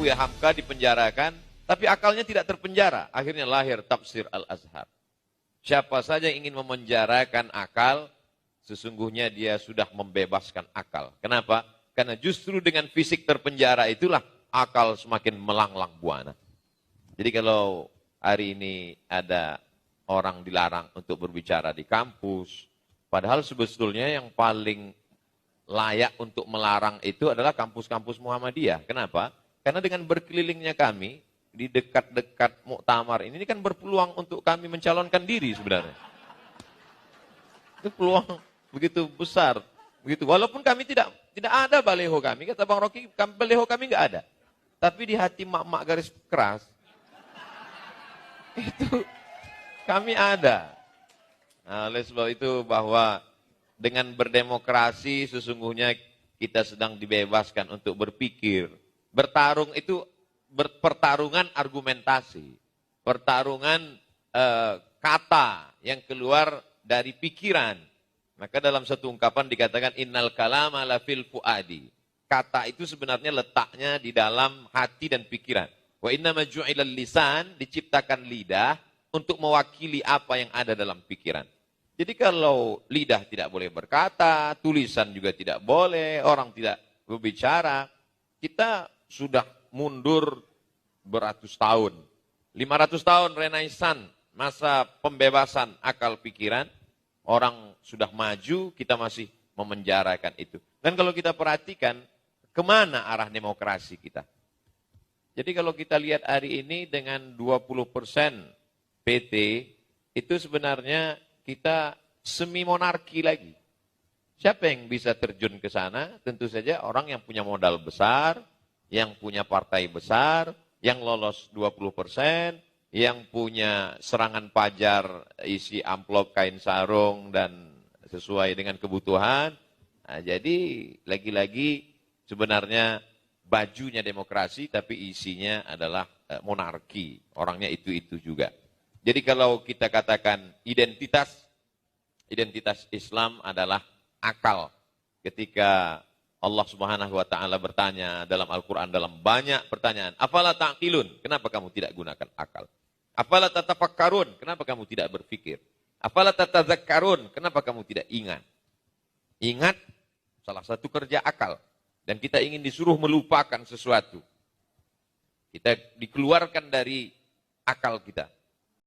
Buya Hamka dipenjarakan, tapi akalnya tidak terpenjara. Akhirnya lahir tafsir Al-Azhar. Siapa saja yang ingin memenjarakan akal, sesungguhnya dia sudah membebaskan akal. Kenapa? Karena justru dengan fisik terpenjara itulah akal semakin melanglang buana. Jadi kalau hari ini ada orang dilarang untuk berbicara di kampus, padahal sebetulnya yang paling layak untuk melarang itu adalah kampus-kampus Muhammadiyah. Kenapa? Karena dengan berkelilingnya kami di dekat-dekat muktamar ini kan berpeluang untuk kami mencalonkan diri sebenarnya. Itu peluang begitu besar, begitu. Walaupun kami tidak ada baleho kami, kata Bang Rocky, baleho kami nggak ada. Tapi di hati mak-mak garis keras itu kami ada. Nah, oleh sebab itu bahwa dengan berdemokrasi sesungguhnya kita sedang dibebaskan untuk berpikir. Bertarung itu pertarungan argumentasi, pertarungan kata yang keluar dari pikiran. Maka dalam satu ungkapan dikatakan innal kalama la fil fuadi. Kata itu sebenarnya letaknya di dalam hati dan pikiran. Wa inna ma ju'ilal lisan, diciptakan lidah untuk mewakili apa yang ada dalam pikiran. Jadi kalau lidah tidak boleh berkata, tulisan juga tidak boleh, orang tidak berbicara, kita sudah mundur beratus tahun. 500 tahun Renaissance, masa pembebasan akal pikiran, orang sudah maju, kita masih memenjarakan itu. Dan kalau kita perhatikan, kemana arah demokrasi kita? Jadi kalau kita lihat hari ini dengan 20% PT, itu sebenarnya kita semi monarki lagi. Siapa yang bisa terjun ke sana? Tentu saja orang yang punya modal besar, yang punya partai besar, yang lolos 20%, yang punya serangan pajar isi amplop kain sarung dan sesuai dengan kebutuhan. Nah, jadi lagi-lagi sebenarnya bajunya demokrasi tapi isinya adalah monarki. Orangnya itu-itu juga. Jadi kalau kita katakan identitas Islam adalah akal. Ketika Allah Subhanahu wa taala bertanya dalam Al-Qur'an dalam banyak pertanyaan, "Afala ta'qilun?" Kenapa kamu tidak gunakan akal? "Afala tatafakkarun?" Kenapa kamu tidak berpikir? "Afala tatadzakkarun?" Kenapa kamu tidak ingat? Ingat salah satu kerja akal. Dan kita ingin disuruh melupakan sesuatu. Kita dikeluarkan dari akal kita.